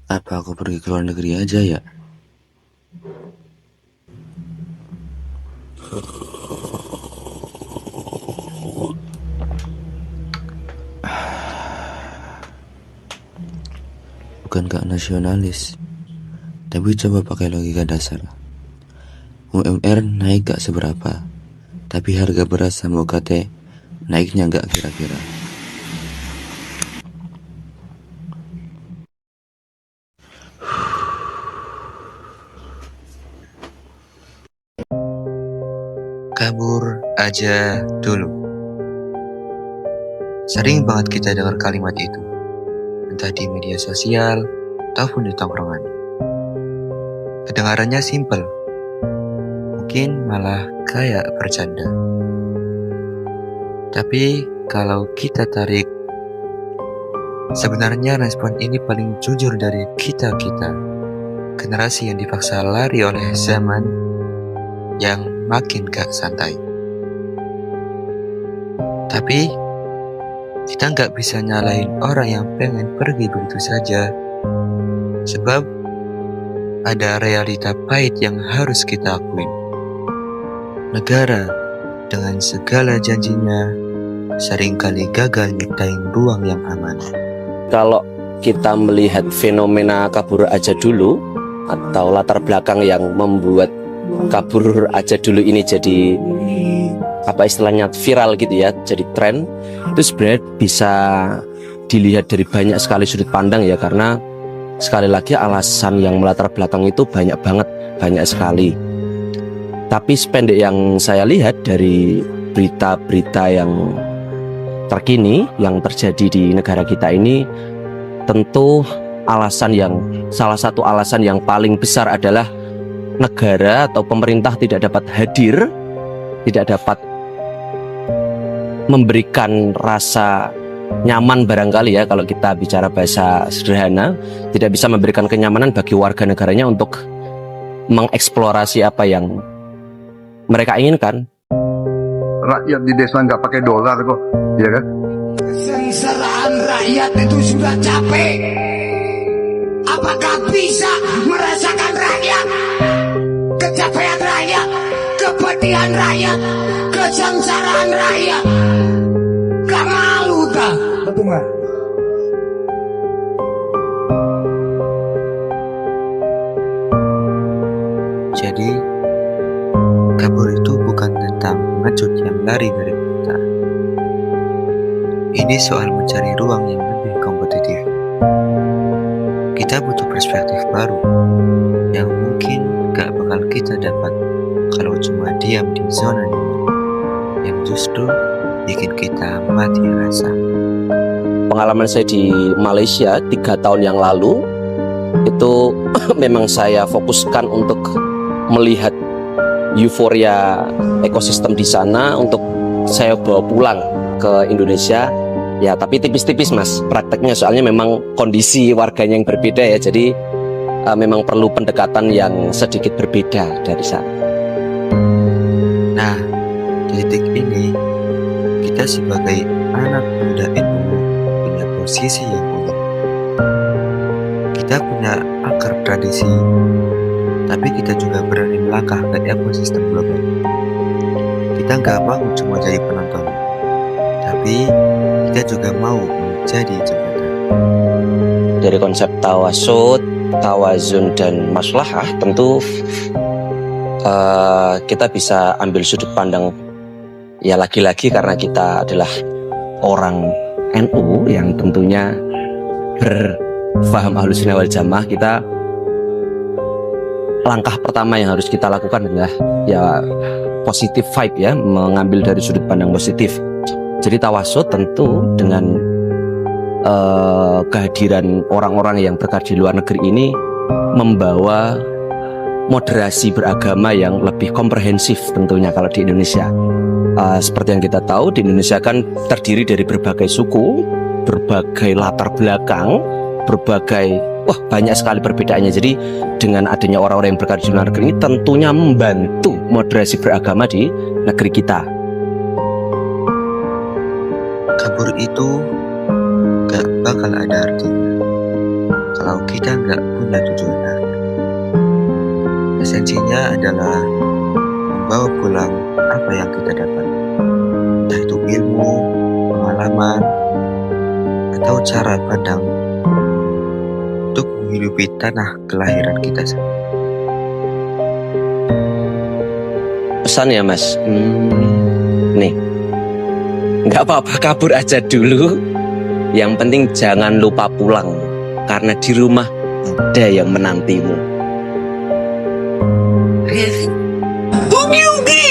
Apa aku pergi ke luar negeri aja ya? Bukan gak nasionalis, tapi coba pakai logika dasar. UMR naik gak seberapa, tapi harga beras sama UKT naiknya gak kira-kira. Kabur aja dulu. Sering banget kita dengar kalimat itu, entah di media sosial ataupun di tongkrongan. Kedengarannya simpel, mungkin malah kayak bercanda. Tapi kalau kita tarik, sebenarnya respon ini paling jujur dari kita-kita, generasi yang dipaksa lari oleh zaman yang makin gak santai. Tapi kita nggak bisa nyalain orang yang pengen pergi begitu saja, sebab ada realita pahit yang harus kita akuin. Negara dengan segala janjinya seringkali gagal nyiptain ruang yang aman. Kalau kita melihat fenomena kabur aja dulu atau latar belakang yang membuat kabur aja dulu ini jadi apa istilahnya viral gitu ya, jadi tren, itu sebenarnya bisa dilihat dari banyak sekali sudut pandang ya, karena sekali lagi alasan yang melatar belakang itu banyak banget, banyak sekali. Tapi sependek yang saya lihat dari berita-berita yang terkini yang terjadi di negara kita ini, tentu salah satu alasan yang paling besar adalah negara atau pemerintah tidak dapat hadir, tidak dapat memberikan rasa nyaman barangkali ya, kalau kita bicara bahasa sederhana, tidak bisa memberikan kenyamanan bagi warga negaranya untuk mengeksplorasi apa yang mereka inginkan. Rakyat di desa nggak pakai dolar kok, ya kan? Kesengsaraan rakyat itu sudah capek. Apakah bisa merasakan rakyat? Kecapean rakyat, kepedihan rakyat, kesengsaraan rakyat. Gak malu tak? Betul nggak? Jadi, kabur itu bukan tentang ngecut yang lari dari kita. Ini soal mencari ruang yang lebih kompetitif. Kita butuh perspektif baru yang mungkin gak bakal kita dapat kalau cuma diam di zona nyaman, yang justru bikin kita mati rasa. Pengalaman saya di Malaysia 3 tahun yang lalu itu memang saya fokuskan untuk melihat euforia ekosistem di sana untuk saya bawa pulang ke Indonesia. Ya tapi tipis-tipis mas prakteknya, soalnya memang kondisi warganya yang berbeda ya, jadi memang perlu pendekatan yang sedikit berbeda dari sana. Nah, di titik ini kita sebagai anak muda NU punya posisi yang unik. Kita punya akar tradisi, tapi kita juga berani melangkah ke ekosistem global. Kita nggak mau cuma jadi penonton, tapi kita juga mau menjadi jembatan. Dari konsep tawasud, tawazun, dan maslahah, tentu kita bisa ambil sudut pandang ya, lagi-lagi karena kita adalah orang NU yang tentunya berfaham Ahlussunnah wal Jamaah. Kita langkah pertama yang harus kita lakukan adalah ya positive vibe ya, mengambil dari sudut pandang positif. Jadi tawasud tentu dengan kehadiran orang-orang yang berada di luar negeri ini membawa moderasi beragama yang lebih komprehensif tentunya. Kalau di Indonesia seperti yang kita tahu, di Indonesia kan terdiri dari berbagai suku, berbagai latar belakang, banyak sekali perbedaannya. Jadi dengan adanya orang-orang yang berada di luar negeri ini tentunya membantu moderasi beragama di negeri kita. Kabur itu gak bakal ada artinya kalau kalau kita nggak punya tujuan akhir. Esensinya adalah membawa pulang apa yang kita dapat, entah itu ilmu, pengalaman, atau cara pandang untuk menghidupi tanah kelahiran kita sendiri. Pesan ya Mas. Nih, nggak apa-apa kabur aja dulu. Yang penting jangan lupa pulang, karena di rumah ada yang menantimu. Ugi ugi.